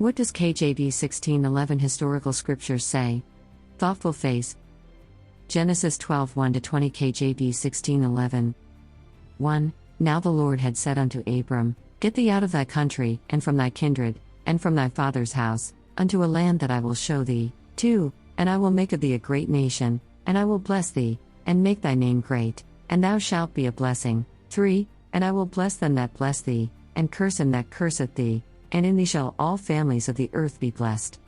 What does KJV 16:11 historical scriptures say? Thoughtful face. Genesis 12:1-20 KJV 16:11. 1. Now the Lord had said unto Abram, Get thee out of thy country, and from thy kindred, and from thy father's house, unto a land that I will show thee. 2. And I will make of thee a great nation, and I will bless thee, and make thy name great, and thou shalt be a blessing. 3. And I will bless them that bless thee, and curse him that curseth thee, and in thee shall all families of the earth be blessed.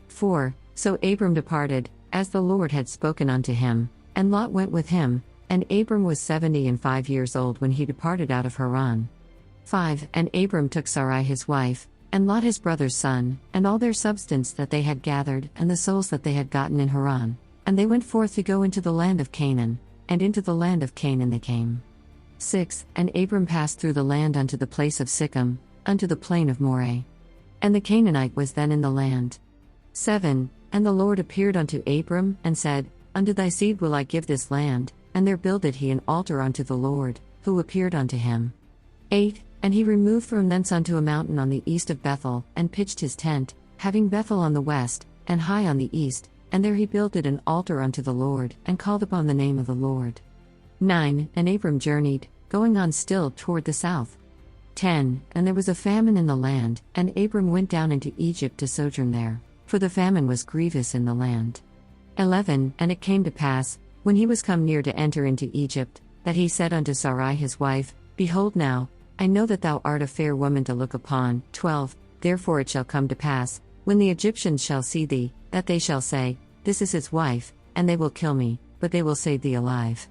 4. So Abram departed, as the Lord had spoken unto him, and Lot went with him, and Abram was 75 years old when he departed out of Haran. 5. And Abram took Sarai his wife, and Lot his brother's son, and all their substance that they had gathered, and the souls that they had gotten in Haran, and they went forth to go into the land of Canaan, and into the land of Canaan they came. 6. And Abram passed through the land unto the place of Sichem, unto the plain of Moreh. And the Canaanite was then in the land. 7. And the Lord appeared unto Abram, and said, Unto thy seed will I give this land, and there builded he an altar unto the Lord, who appeared unto him. 8. And he removed from thence unto a mountain on the east of Bethel, and pitched his tent, having Bethel on the west, and Hai on the east, and there he builded an altar unto the Lord, and called upon the name of the Lord. 9. And Abram journeyed, going on still toward the south. 10. And there was a famine in the land, and Abram went down into Egypt to sojourn there, for the famine was grievous in the land. 11. And it came to pass, when he was come near to enter into Egypt, that he said unto Sarai his wife, Behold now, I know that thou art a fair woman to look upon. 12. Therefore it shall come to pass, when the Egyptians shall see thee, that they shall say, This is his wife, and they will kill me, but they will save thee alive.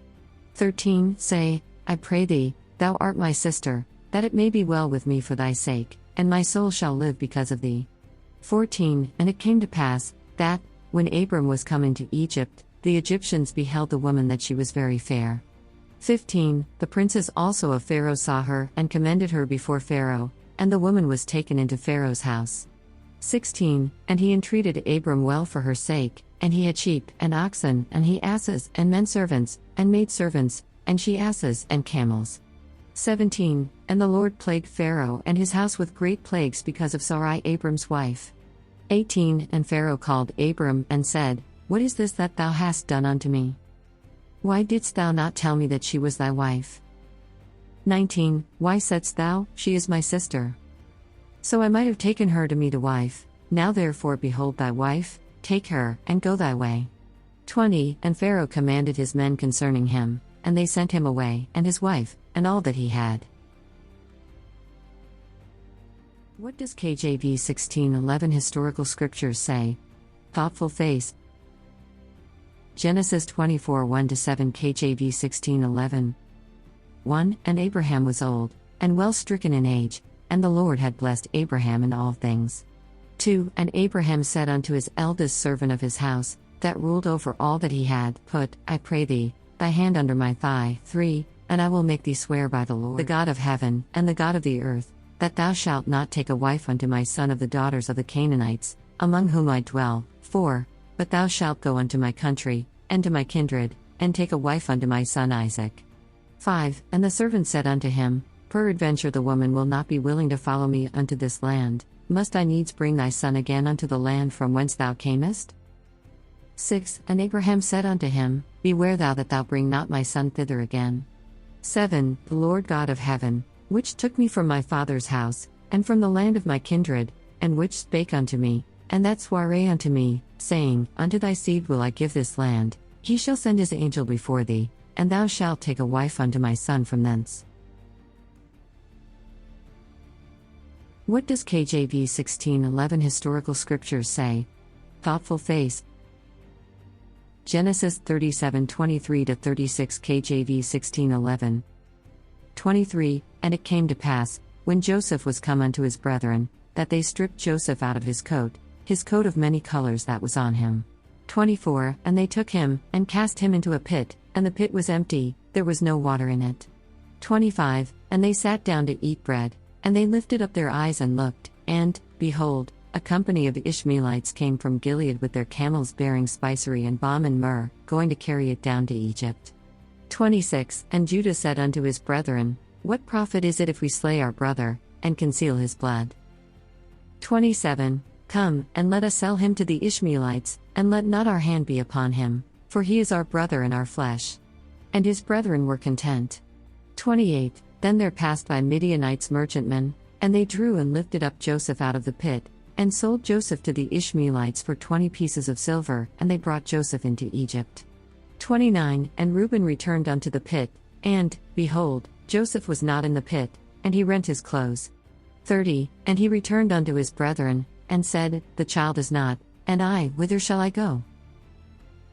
13. Say, I pray thee, thou art my sister, that it may be well with me for thy sake, and my soul shall live because of thee. 14. And it came to pass, that, when Abram was come into Egypt, the Egyptians beheld the woman that she was very fair. 15. The princes also of Pharaoh saw her, and commended her before Pharaoh, and the woman was taken into Pharaoh's house. 16. And he entreated Abram well for her sake, and he had sheep, and oxen, and he asses, and men servants, and maidservants, and she asses, and camels. 17. And the Lord plagued Pharaoh and his house with great plagues because of Sarai Abram's wife. 18. And Pharaoh called Abram, and said, What is this that thou hast done unto me? Why didst thou not tell me that she was thy wife? 19. Why saidst thou, She is my sister? So I might have taken her to me to wife. Now therefore behold thy wife, take her, and go thy way. 20. And Pharaoh commanded his men concerning him, and they sent him away, and his wife, and all that he had. What does KJV 16:11 historical scriptures say? Thoughtful face. Genesis 24:1-7 KJV 16:11. 1. And Abraham was old, and well stricken in age, and the Lord had blessed Abraham in all things. 2. And Abraham said unto his eldest servant of his house, that ruled over all that he had, Put, I pray thee, thy hand under my thigh. 3. And I will make thee swear by the Lord, the God of heaven, and the God of the earth, that thou shalt not take a wife unto my son of the daughters of the Canaanites, among whom I dwell. 4. But thou shalt go unto my country, and to my kindred, and take a wife unto my son Isaac. 5. And the servant said unto him, Peradventure the woman will not be willing to follow me unto this land. Must I needs bring thy son again unto the land from whence thou camest? 6. And Abraham said unto him, Beware thou that thou bring not my son thither again. 7. The Lord God of heaven, which took me from my father's house, and from the land of my kindred, and which spake unto me, and that sware unto me, saying, Unto thy seed will I give this land, he shall send his angel before thee, and thou shalt take a wife unto my son from thence. What does KJV 16:11 historical scriptures say? Thoughtful face. Genesis 37:23-36 KJV 16:11. 23. And it came to pass, when Joseph was come unto his brethren, that they stripped Joseph out of his coat of many colors that was on him. 24. And they took him, and cast him into a pit, and the pit was empty, there was no water in it. 25. And they sat down to eat bread, and they lifted up their eyes and looked, and, behold, a company of Ishmaelites came from Gilead with their camels bearing spicery and balm and myrrh, going to carry it down to Egypt. 26. And Judah said unto his brethren, What profit is it if we slay our brother, and conceal his blood? 27. Come, and let us sell him to the Ishmaelites, and let not our hand be upon him, for he is our brother and our flesh. And his brethren were content. 28 Then there passed by Midianites merchantmen, and they drew and lifted up Joseph out of the pit, and sold Joseph to the Ishmaelites for 20 pieces of silver, and they brought Joseph into Egypt. 29 And Reuben returned unto the pit, and, behold, Joseph was not in the pit, and he rent his clothes. 30 And he returned unto his brethren, and said, The child is not, and I, whither shall I go?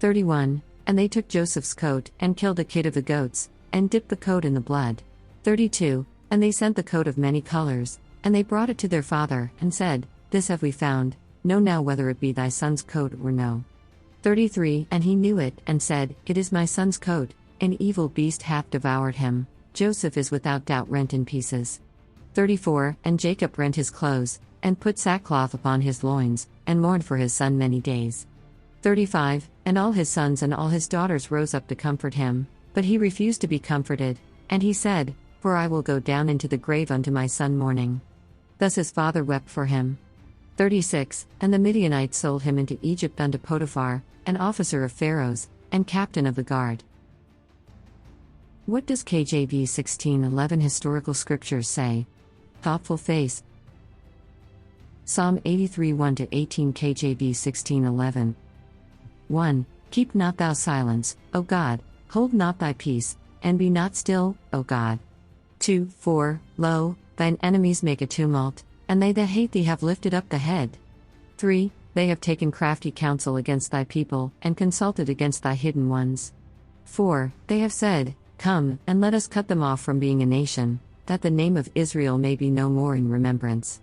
31 And they took Joseph's coat, and killed a kid of the goats, and dipped the coat in the blood. 32 And they sent the coat of many colors, and they brought it to their father, and said, This have we found, know now whether it be thy son's coat or no. 33 And he knew it, and said, It is my son's coat, an evil beast hath devoured him, Joseph is without doubt rent in pieces. 34 And Jacob rent his clothes, and put sackcloth upon his loins, and mourned for his son many days. 35 And all his sons and all his daughters rose up to comfort him, but he refused to be comforted, and he said, For I will go down into the grave unto my son mourning. Thus his father wept for him. 36 And the Midianites sold him into Egypt unto Potiphar, an officer of Pharaoh's, and captain of the guard. What does KJV 16:11 historical scriptures say? Thoughtful face. Psalm 83 1-18 KJV 16:11. 1. Keep not thou silence, O God, hold not thy peace, and be not still, O God. 2. 4. Lo, thine enemies make a tumult, and they that hate thee have lifted up the head. 3. They have taken crafty counsel against thy people, and consulted against thy hidden ones. 4. They have said, Come, and let us cut them off from being a nation, that the name of Israel may be no more in remembrance.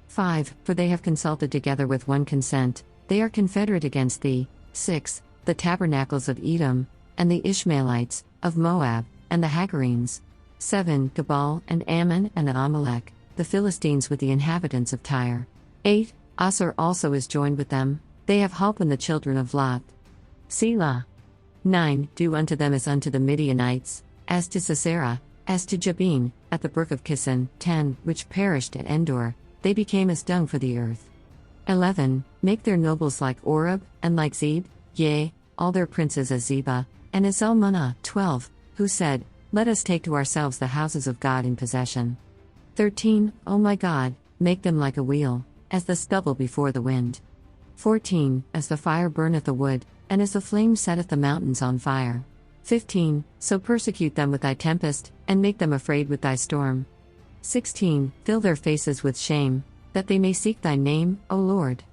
5. For they have consulted together with one consent, they are confederate against thee. 6. The tabernacles of Edom, and the Ishmaelites, of Moab, and the Hagarenes. 7. Gebal, and Ammon, and Amalek, the Philistines with the inhabitants of Tyre. 8. Assur also is joined with them, they have holpen the children of Lot. Selah. 9. Do unto them as unto the Midianites, as to Sisera, as to Jabin, at the brook of Kison. 10. Which perished at Endor, they became as dung for the earth. 11. Make their nobles like Oreb, and like Zeb, yea, all their princes as Zebah, and as Zalmunna. 12. Who said, Let us take to ourselves the houses of God in possession. 13. O my God, make them like a wheel, as the stubble before the wind. 14. As the fire burneth the wood, and as the flame setteth the mountains on fire. 15. So persecute them with thy tempest, and make them afraid with thy storm. 16. Fill their faces with shame, that they may seek thy name, O Lord.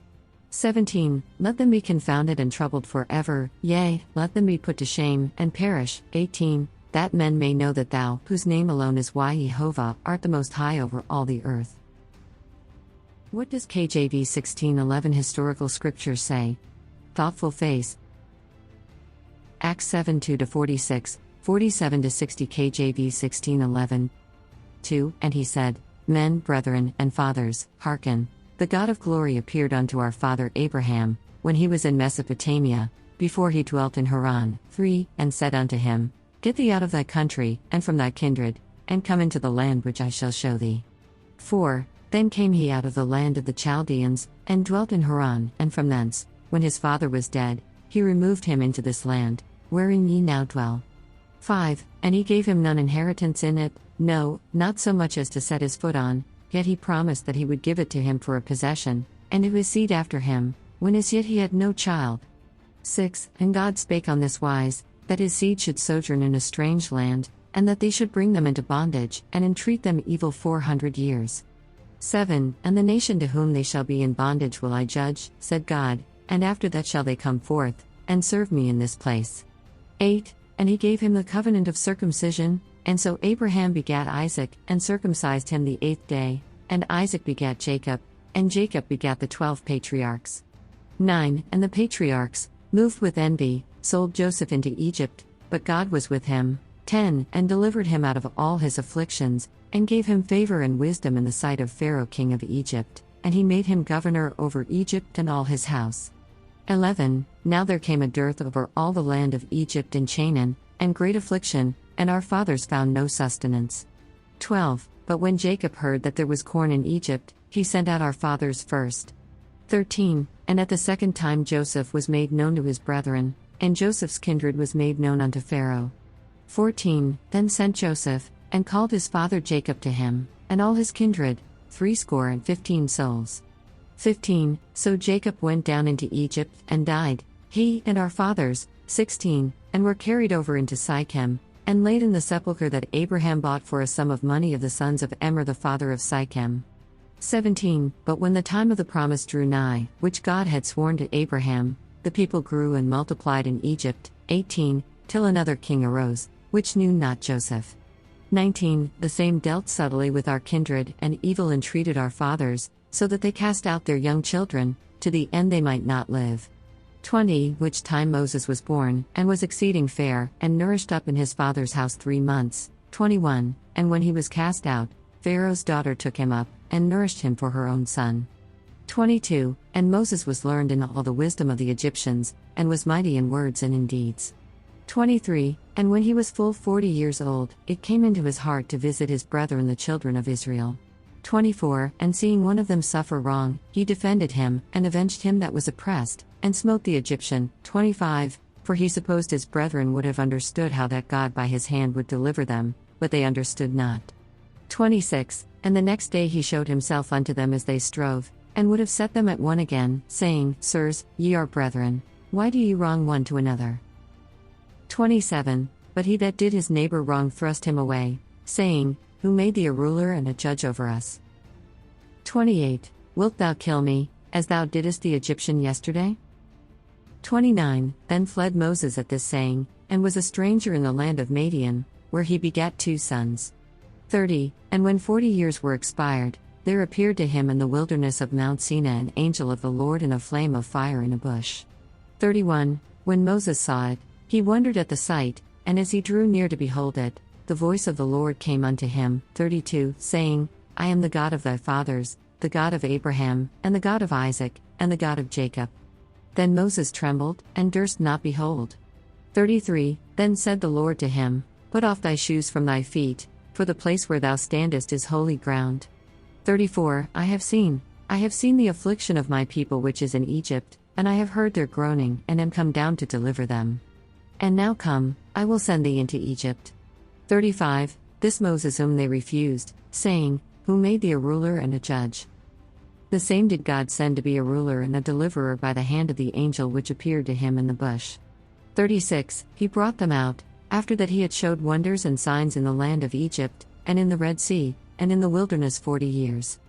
17. Let them be confounded and troubled forever, yea, let them be put to shame, and perish. 18. That men may know that thou, whose name alone is Jehovah, art the most high over all the earth. What does KJV 16:11 historical scripture say? Thoughtful face. Acts 7 2-46, 47-60 KJV 16:11. 2. And he said, Men, brethren, and fathers, hearken. The God of glory appeared unto our father Abraham, when he was in Mesopotamia, before he dwelt in Haran. 3. And said unto him, Get thee out of thy country, and from thy kindred, and come into the land which I shall show thee. 4. Then came he out of the land of the Chaldeans, and dwelt in Haran, and from thence, when his father was dead, he removed him into this land, wherein ye now dwell. 5. And he gave him none inheritance in it, no, not so much as to set his foot on, yet he promised that he would give it to him for a possession, and to his seed after him, when as yet he had no child. 6. And God spake on this wise, that his seed should sojourn in a strange land, and that they should bring them into bondage, and entreat them evil 400 years. 7. And the nation to whom they shall be in bondage will I judge, said God, and after that shall they come forth, and serve me in this place. 8. And he gave him the covenant of circumcision, and so Abraham begat Isaac, and circumcised him the 8th day, and Isaac begat Jacob, and Jacob begat the 12 patriarchs. 9. And the patriarchs, moved with envy, sold Joseph into Egypt, but God was with him. 10. And delivered him out of all his afflictions, and gave him favor and wisdom in the sight of Pharaoh king of Egypt, and he made him governor over Egypt and all his house. 11. Now there came a dearth over all the land of Egypt and Canaan, and great affliction, and our fathers found no sustenance. 12. But when Jacob heard that there was corn in Egypt, he sent out our fathers first. 13. And at the second time Joseph was made known to his brethren, and Joseph's kindred was made known unto Pharaoh. 14. Then sent Joseph, and called his father Jacob to him, and all his kindred, 75 souls. 15. So Jacob went down into Egypt, and died, he and our fathers. 16. And were carried over into Sichem, and laid in the sepulchre that Abraham bought for a sum of money of the sons of Emor the father of Sichem. 17. But when the time of the promise drew nigh, which God had sworn to Abraham, the people grew and multiplied in Egypt. 18. Till another king arose, which knew not Joseph. 19. The same dealt subtly with our kindred, and evil entreated our fathers, so that they cast out their young children, to the end they might not live. 20. Which time Moses was born, and was exceeding fair, and nourished up in his father's house 3 months. 21. And when he was cast out, Pharaoh's daughter took him up, and nourished him for her own son. 22. And Moses was learned in all the wisdom of the Egyptians, and was mighty in words and in deeds. 23. And when he was full 40 years old, it came into his heart to visit his brethren the children of Israel. 24. And seeing one of them suffer wrong, he defended him, and avenged him that was oppressed, and smote the Egyptian. 25. For he supposed his brethren would have understood how that God by his hand would deliver them, but they understood not. 26. And the next day he showed himself unto them as they strove, and would have set them at one again, saying, Sirs, ye are brethren, why do ye wrong one to another? 27. But he that did his neighbor wrong thrust him away, saying, Who made thee a ruler and a judge over us? 28. Wilt thou kill me, as thou didst the Egyptian yesterday? 29. Then fled Moses at this saying, and was a stranger in the land of Madian, where he begat 2 sons. 30. And when 40 years were expired, there appeared to him in the wilderness of Mount Sinai an angel of the Lord in a flame of fire in a bush. 31. When Moses saw it, he wondered at the sight, and as he drew near to behold it, the voice of the Lord came unto him. 32. Saying, I am the God of thy fathers, the God of Abraham, and the God of Isaac, and the God of Jacob. Then Moses trembled, and durst not behold. 33. Then said the Lord to him, Put off thy shoes from thy feet, for the place where thou standest is holy ground. 34. I have seen the affliction of my people which is in Egypt, and I have heard their groaning, and am come down to deliver them. And now come, I will send thee into Egypt. 35. This Moses whom they refused, saying, Who made thee a ruler and a judge? The same did God send to be a ruler and a deliverer by the hand of the angel which appeared to him in the bush. 36. He brought them out, after that he had showed wonders and signs in the land of Egypt, and in the Red Sea, and in the wilderness 40 years.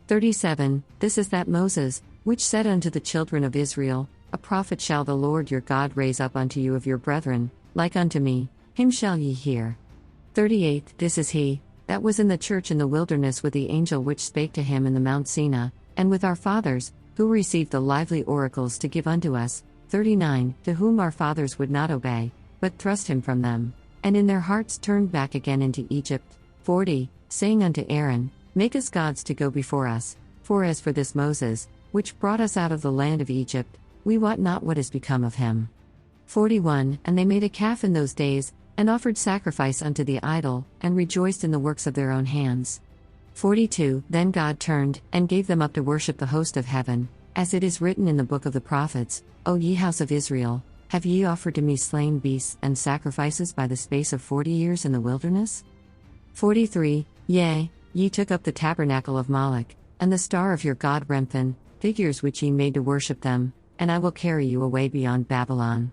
37. This is that Moses, which said unto the children of Israel, A prophet shall the Lord your God raise up unto you of your brethren, like unto me, him shall ye hear. 38. This is he, that was in the church in the wilderness with the angel which spake to him in the Mount Sinai, and with our fathers, who received the lively oracles to give unto us. 39. To whom our fathers would not obey, but thrust him from them, and in their hearts turned back again into Egypt. 40. Saying unto Aaron, Make us gods to go before us, for as for this Moses, which brought us out of the land of Egypt, we wot not what is become of him. 41. And they made a calf in those days, and offered sacrifice unto the idol, and rejoiced in the works of their own hands. 42. Then God turned, and gave them up to worship the host of heaven, as it is written in the book of the prophets, O ye house of Israel, have ye offered to me slain beasts and sacrifices by the space of 40 years in the wilderness? 43. Yea, ye took up the tabernacle of Moloch, and the star of your god Remphan, figures which ye made to worship them, and I will carry you away beyond Babylon.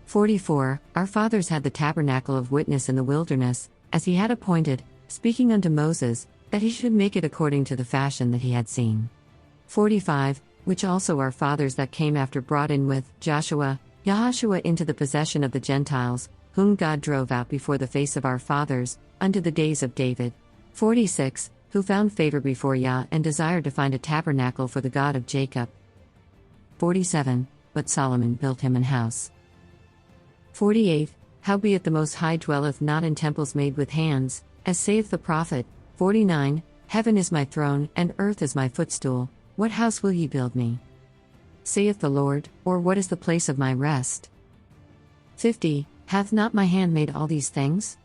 44. Our fathers had the tabernacle of witness in the wilderness, as he had appointed, speaking unto Moses, that he should make it according to the fashion that he had seen. 45. Which also our fathers that came after brought in with Yahushua into the possession of the Gentiles, whom God drove out before the face of our fathers, unto the days of David. 46. Who found favor before Yah and desired to find a tabernacle for the God of Jacob. 47. But Solomon built him an house. 48. Howbeit the Most High dwelleth not in temples made with hands, as saith the prophet. 49. Heaven is my throne, and earth is my footstool, what house will ye build me? Saith the Lord, or what is the place of my rest? 50. Hath not my hand made all these things?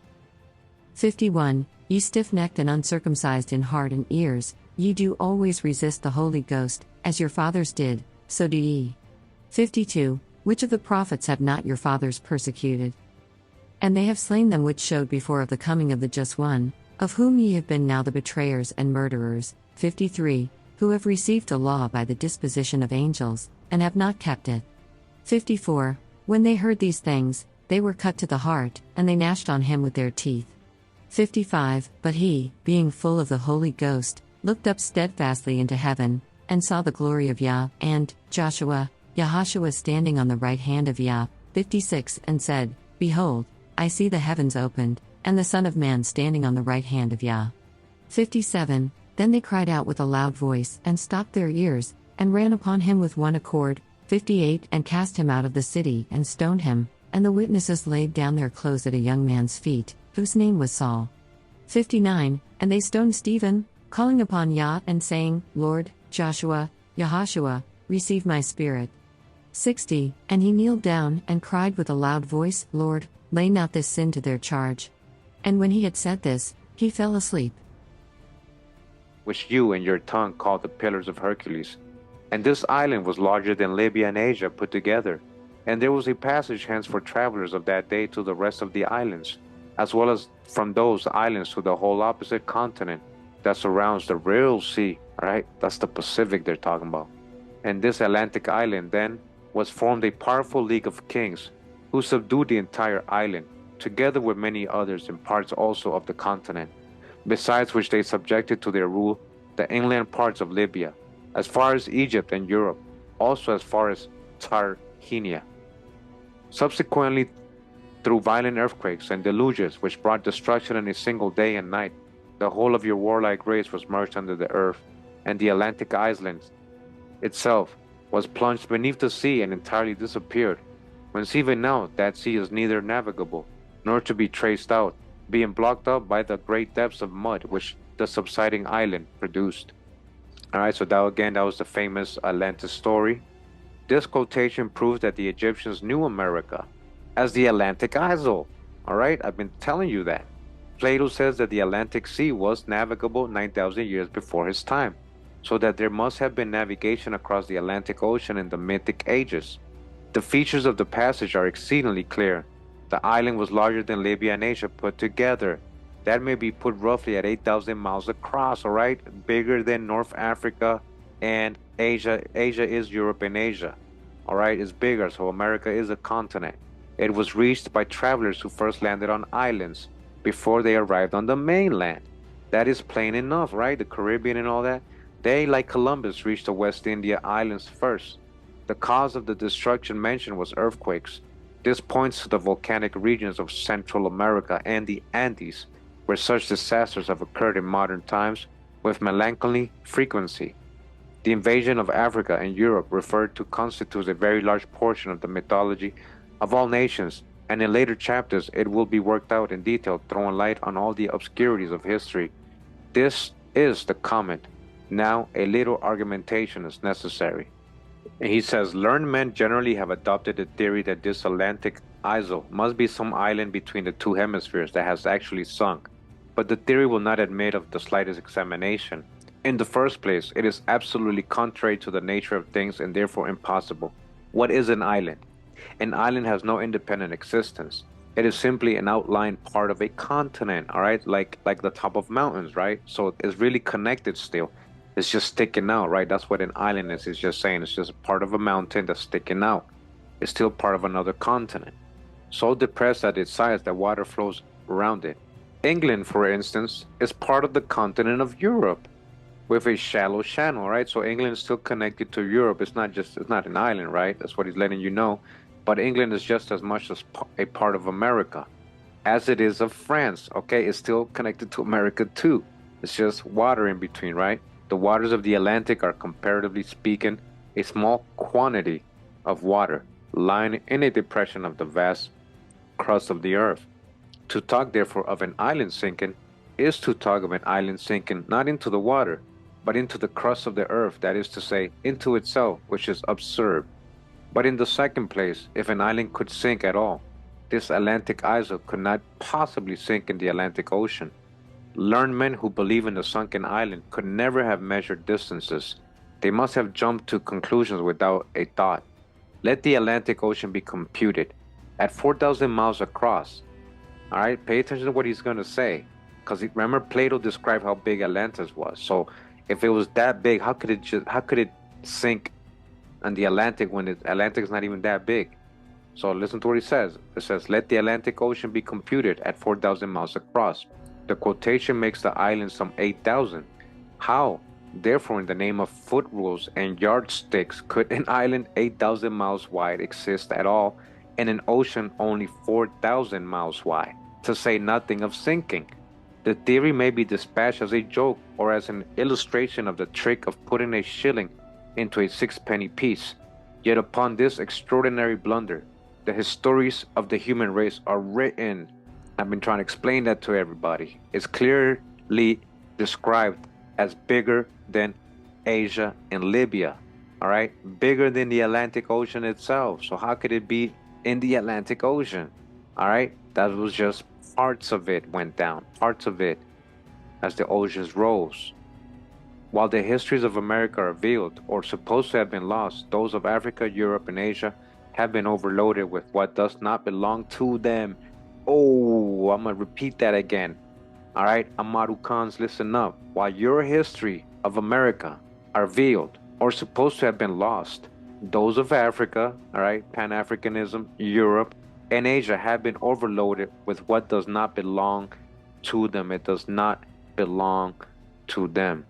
51. Ye stiff-necked and uncircumcised in heart and ears, Ye do always resist the Holy Ghost, as your fathers did, so do ye. 52. Which of the prophets have not your fathers persecuted? And they have slain them which showed before of the coming of the Just One, of whom ye have been now the betrayers and murderers. 53. Who have received the law by the disposition of angels, and have not kept it. 54. When they heard these things, they were cut to the heart, and they gnashed on him with their teeth. 55. But he, being full of the Holy Ghost, looked up steadfastly into heaven, and saw the glory of Yah, and Yahashua standing on the right hand of Yah. 56. And said, Behold, I see the heavens opened, and the Son of Man standing on the right hand of Yah. 57. Then they cried out with a loud voice, and stopped their ears, and ran upon him with one accord. 58. And cast him out of the city, and stoned him, and the witnesses laid down their clothes at a young man's feet, whose name was Saul. 59. And they stoned Stephen, calling upon Yah, and saying, Lord, Yahashua, receive my spirit. 60. And he kneeled down, and cried with a loud voice, Lord, lay not this sin to their charge. And when he had said this, he fell asleep. Which you in your tongue call the pillars of Hercules. And this island was larger than Libya and Asia put together. And there was a passage hence for travelers of that day to the rest of the islands, as well as from those islands to the whole opposite continent that surrounds the real sea, right? That's the Pacific they're talking about. And this Atlantic island then was formed a powerful league of kings who subdued the entire island, together with many others in parts also of the continent, besides which they subjected to their rule the inland parts of Libya, as far as Egypt and Europe, also as far as Tarhenia. Subsequently, through violent earthquakes and deluges which brought destruction in a single day and night, the whole of your warlike race was merged under the earth, and the Atlantic island itself was plunged beneath the sea and entirely disappeared, whence even now that sea is neither navigable, nor to be traced out, being blocked up by the great depths of mud which the subsiding island produced. Alright, so that was the famous Atlantis story. This quotation proves that the Egyptians knew America as the Atlantic Isle. Alright, I've been telling you that. Plato says that the Atlantic Sea was navigable 9,000 years before his time, so that there must have been navigation across the Atlantic Ocean in the Mythic ages. The features of the passage are exceedingly clear. The island was larger than Libya and Asia put together. That may be put roughly at 8,000 miles across, alright? Bigger than North Africa and Asia. Asia is Europe and Asia, alright? It's bigger, so America is a continent. It was reached by travelers who first landed on islands before they arrived on the mainland. That is plain enough, right? The Caribbean and all that. They, like Columbus, reached the West India Islands first. The cause of the destruction mentioned was earthquakes. This points to the volcanic regions of Central America and the Andes, where such disasters have occurred in modern times with melancholy frequency. The invasion of Africa and Europe referred to constitutes a very large portion of the mythology of all nations, and in later chapters it will be worked out in detail, throwing light on all the obscurities of history. This is the comment. Now a little argumentation is necessary. And he says, learned men generally have adopted the theory that this Atlantic isle must be some island between the two hemispheres that has actually sunk, but the theory will not admit of the slightest examination. In the first place, it is absolutely contrary to the nature of things and therefore impossible. What is an island? An island has no independent existence. It is simply an outlying part of a continent, all right? Like the top of mountains, right? So it's really connected still. It's just sticking out, right? That's what an island is. It's just saying it's just a part of a mountain that's sticking out. It's still part of another continent. So depressed at its size that water flows around it. England, for instance, is part of the continent of Europe with a shallow channel, right? So England is still connected to Europe. It's not an island, right? That's what he's letting you know. But England is just as much as a part of America as it is of France, okay? It's still connected to America too. It's just water in between, right? The waters of the Atlantic are, comparatively speaking, a small quantity of water lying in a depression of the vast crust of the earth. To talk, therefore, of an island sinking is to talk of an island sinking not into the water, but into the crust of the earth, that is to say, into itself, which is absurd. But in the second place, if an island could sink at all, this Atlantic isle could not possibly sink in the Atlantic Ocean. Learned men who believe in the sunken island could never have measured distances. They must have jumped to conclusions without a thought. Let the Atlantic Ocean be computed at 4,000 miles across. All right, pay attention to what he's going to say. Because remember, Plato described how big Atlantis was. So if it was that big, how could it sink in the Atlantic when the Atlantic is not even that big? So listen to what he says. It says, let the Atlantic Ocean be computed at 4,000 miles across. The quotation makes the island some 8,000. How? Therefore, in the name of foot rules and yardsticks, could an island 8,000 miles wide exist at all, and an ocean only 4,000 miles wide, to say nothing of sinking? The theory may be dispatched as a joke or as an illustration of the trick of putting a shilling into a sixpenny piece. Yet upon this extraordinary blunder, the histories of the human race are written. I've been trying to explain that to everybody. It's clearly described as bigger than Asia and Libya, all right? Bigger than the Atlantic Ocean itself. So how could it be in the Atlantic Ocean, all right? That was just parts of it went down, parts of it as the oceans rose. While the histories of America are veiled or supposed to have been lost, those of Africa, Europe, and Asia have been overloaded with what does not belong to them. Oh, I'm going to repeat that again. All right, Amarukans, listen up. While your history of America are veiled or supposed to have been lost, those of Africa, all right, Pan-Africanism, Europe, and Asia have been overloaded with what does not belong to them. It does not belong to them.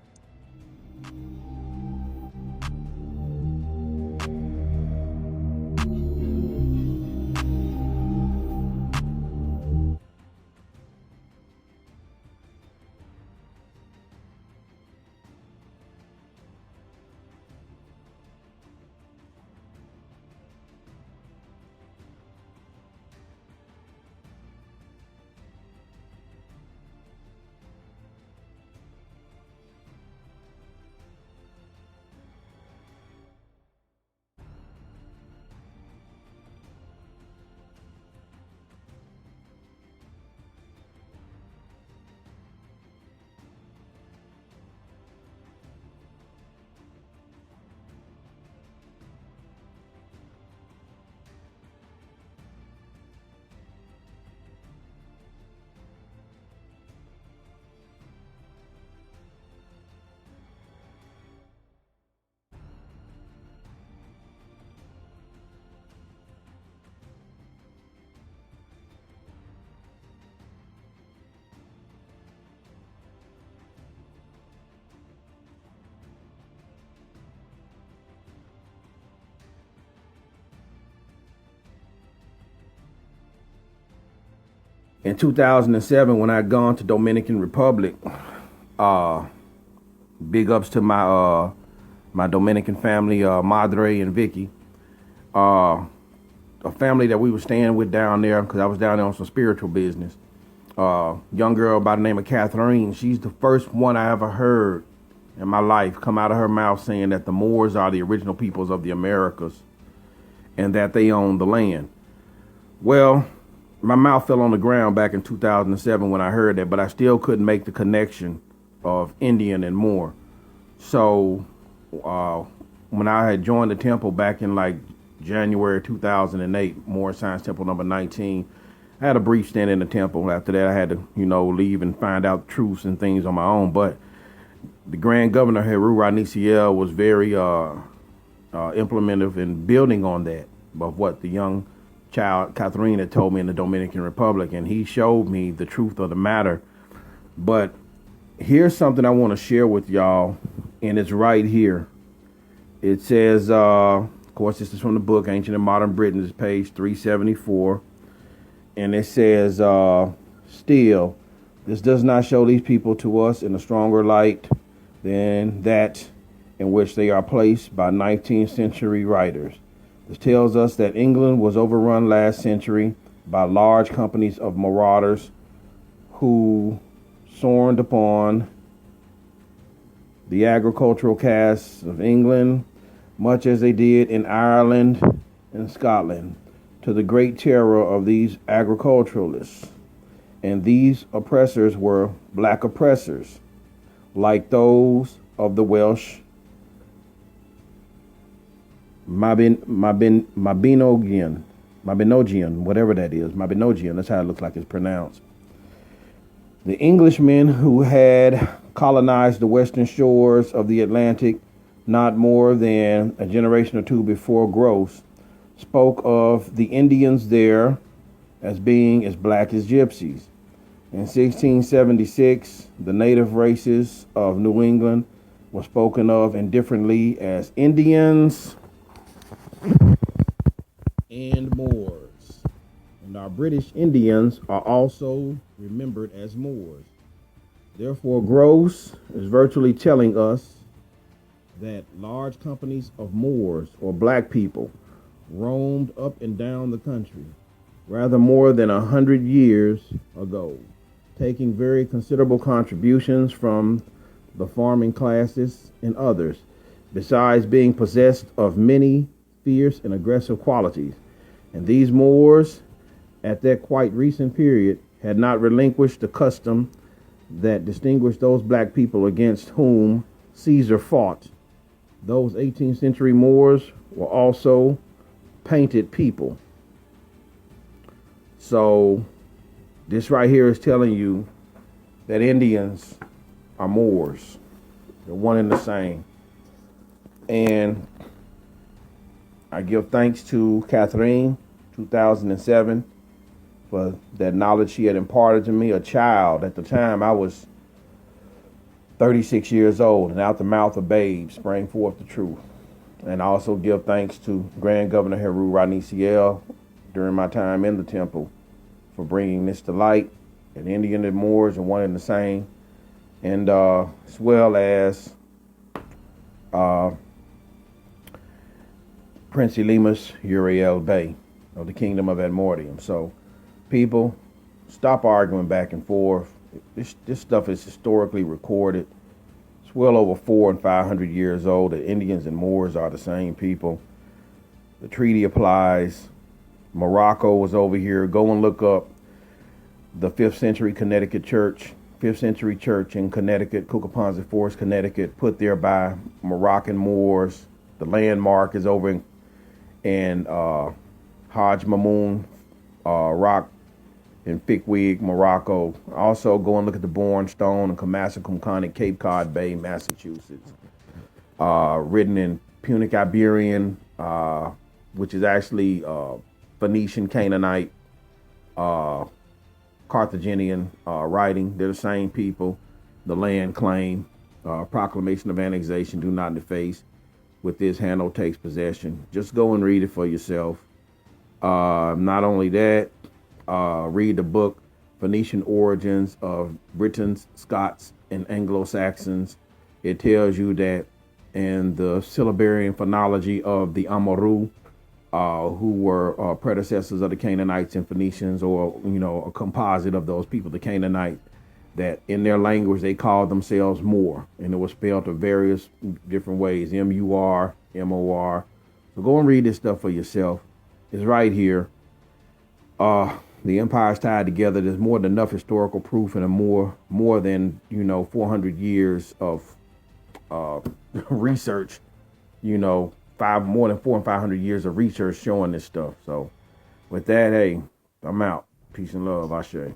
In 2007, when I'd gone to Dominican Republic, big ups to my Dominican family, Madre and Vicky, a family that we were staying with down there, because I was down there on some spiritual business. Young girl by the name of Catherine. She's the first one I ever heard in my life come out of her mouth saying that the Moors are the original peoples of the Americas and that they own the land. Well, my mouth fell on the ground back in 2007 when I heard that, but I still couldn't make the connection of Indian and Moor. So when I had joined the temple back in like January 2008, Moor Science Temple number 19, I had a brief stint in the temple. After that, I had to, leave and find out truths and things on my own. But the Grand Governor, Heru Ranisiel, was very implementive in building on that, of what the young child Catherine had told me in the Dominican Republic, and he showed me the truth of the matter. But here's something I want to share with y'all, and it's right here. It says, of course, this is from the book Ancient and Modern Britain. It's page 374, and it says, still, this does not show these people to us in a stronger light than that in which they are placed by 19th century writers. This tells us that England was overrun last century by large companies of marauders who soared upon the agricultural castes of England, much as they did in Ireland and Scotland, to the great terror of these agriculturalists. And these oppressors were black oppressors, like those of the Welsh Mabinogian, whatever that is, Mabinogian, that's how it looks like it's pronounced. The Englishmen who had colonized the western shores of the Atlantic not more than a generation or two before Gross spoke of the Indians there as being as black as gypsies. In 1676, the native races of New England were spoken of indifferently as Indians and Moors. And our British Indians are also remembered as Moors. Therefore, Gross is virtually telling us that large companies of Moors or black people roamed up and down the country, rather more than 100 years ago, taking very considerable contributions from the farming classes and others, besides being possessed of many fierce and aggressive qualities. And these Moors, at that quite recent period, had not relinquished the custom that distinguished those black people against whom Caesar fought. Those 18th century Moors were also painted people. So this right here is telling you that Indians are Moors. They're one and the same. And I give thanks to Catherine, 2007, for that knowledge she had imparted to me, a child. At the time, I was 36 years old, and out the mouth of babes sprang forth the truth. And I also give thanks to Grand Governor Heru Ranisiel during my time in the temple for bringing this to light. And Indian and Moors are one and the same. And as well as Prince Elimus Uriel Bey of the Kingdom of Admortium. So people, stop arguing back and forth. This stuff is historically recorded. It's well over 400 and 500 years old. The Indians and Moors are the same people. The treaty applies. Morocco was over here. Go and look up the 5th century Connecticut church. 5th century church in Connecticut, Kukaponza Forest, Connecticut, put there by Moroccan Moors. The landmark is over in Hajj Mamoun Rock in Fickwick, Morocco. Also, go and look at the Bourne Stone in Kamasakumkan in Cape Cod Bay, Massachusetts. Written in Punic Iberian, which is actually Phoenician, Canaanite, Carthaginian writing. They're the same people. The land claim, proclamation of annexation, do not deface. With this, Hanno takes possession. Just go and read it for yourself. Not only that, read the book, Phoenician Origins of Britons, Scots, and Anglo-Saxons. It tells you that in the syllabarian phonology of the Amaru, who were predecessors of the Canaanites and Phoenicians, or, a composite of those people, the Canaanite, that in their language they called themselves Moor, and it was spelled of various different ways, M-U-R, M-O-R. So go and read this stuff for yourself. It's right here. The empire's tied together. There's more than enough historical proof and more than 400 years of research. More than 400 and 500 years of research showing this stuff. So with that, hey, I'm out. Peace and love. Ashe.